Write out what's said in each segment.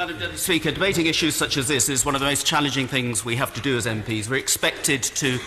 Madam Deputy Speaker, debating issues such as this is one of the most challenging things we have to do as MPs. We're expected to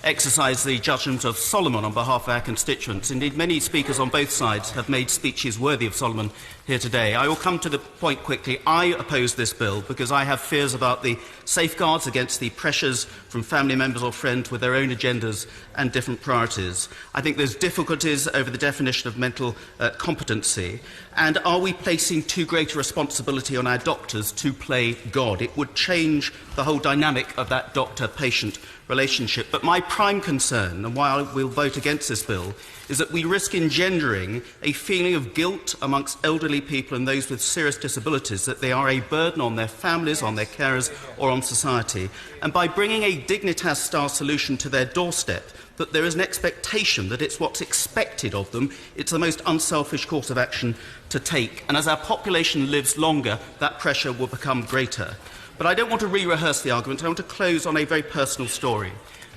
exercise the judgment of Solomon on behalf of our constituents. Indeed, many speakers on both sides have made speeches worthy of Solomon here today. I will come to the point quickly. I oppose this bill because I have fears about the safeguards against the pressures from family members or friends with their own agendas and different priorities. I think there's difficulties over the definition of mental competency. And are we placing too great a responsibility on our doctors to play God? It would change the whole dynamic of that doctor-patient relationship. But my prime concern, and why I will vote against this bill, is that we risk engendering a feeling of guilt amongst elderly people and those with serious disabilities, that they are a burden on their families, on their carers or on society. And by bringing a Dignitas-style solution to their doorstep, that there is an expectation that it's what's expected of them, it's the most unselfish course of action to take. And as our population lives longer, that pressure will become greater. But I don't want to re-rehearse the argument. I want to close on a very personal story.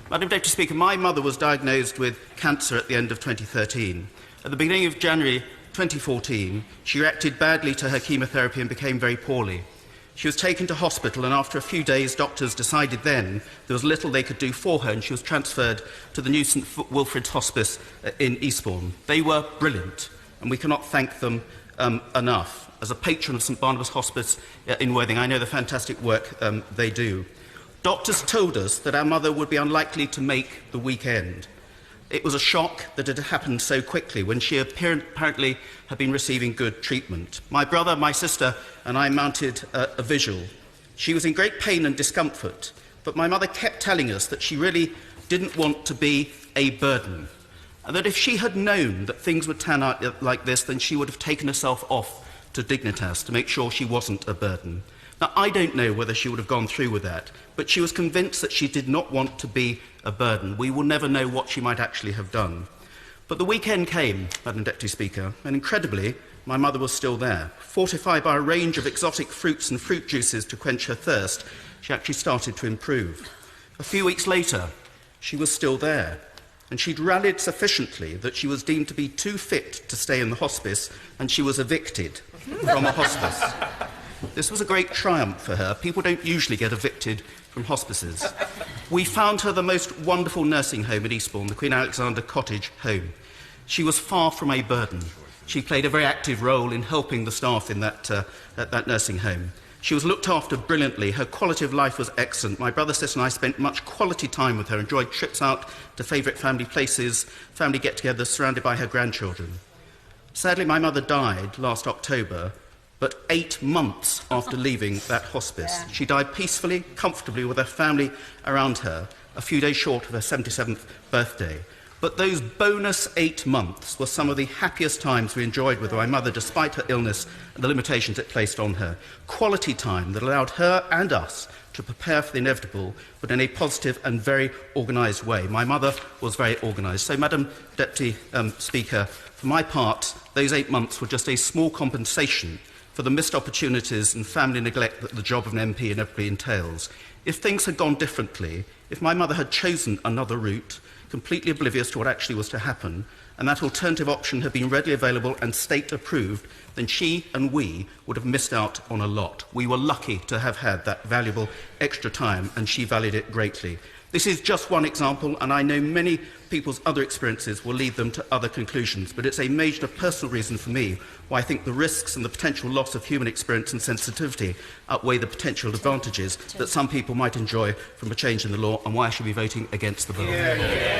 Madam Deputy Speaker, my mother was diagnosed with cancer at the end of 2013. At the beginning of January 2014, she reacted badly to her chemotherapy and became very poorly. She was taken to hospital, and after a few days, doctors decided then there was little they could do for her, and she was transferred to the new St Wilfrid's Hospice in Eastbourne. They were brilliant, and we cannot thank them enough. As a patron of St Barnabas Hospice in Worthing, I know the fantastic work they do. Doctors told us that our mother would be unlikely to make the weekend. It was a shock that it had happened so quickly when she apparently had been receiving good treatment. My brother, my sister and I mounted a vigil. She was in great pain and discomfort, but my mother kept telling us that she really didn't want to be a burden, and that if she had known that things would turn out like this, then she would have taken herself off to Dignitas to make sure she wasn't a burden. Now, I don't know whether she would have gone through with that, but she was convinced that she did not want to be a burden. We will never know what she might actually have done. But the weekend came, Madam Deputy Speaker, and incredibly, my mother was still there. Fortified by a range of exotic fruits and fruit juices to quench her thirst, she actually started to improve. A few weeks later, she was still there, and she'd rallied sufficiently that she was deemed to be too fit to stay in the hospice, and she was evicted from the hospice. This was a great triumph for her. People don't usually get evicted from hospices. We found her the most wonderful nursing home in Eastbourne, the Queen Alexandra Cottage Home. She was far from a burden. She played a very active role in helping the staff in that nursing home. She was looked after brilliantly. Her quality of life was excellent. My brother, sister and I spent much quality time with her, enjoyed trips out to favourite family places, family get-togethers, surrounded by her grandchildren. Sadly, my mother died last October, but 8 months after leaving that hospice. She died peacefully, comfortably, with her family around her, a few days short of her 77th birthday. But those bonus 8 months were some of the happiest times we enjoyed with my mother, despite her illness and the limitations it placed on her. Quality time that allowed her and us to prepare for the inevitable, but in a positive and very organised way. My mother was very organised. So, Madam Deputy Speaker, for my part, those 8 months were just a small compensation for the missed opportunities and family neglect that the job of an MP inevitably entails. If things had gone differently, if my mother had chosen another route, completely oblivious to what actually was to happen, and that alternative option had been readily available and state-approved, then she and we would have missed out on a lot. We were lucky to have had that valuable extra time, and she valued it greatly. This is just one example, and I know many people's other experiences will lead them to other conclusions, but it's a major personal reason for me why I think the risks and the potential loss of human experience and sensitivity outweigh the potential advantages that some people might enjoy from a change in the law, and why I should be voting against the bill.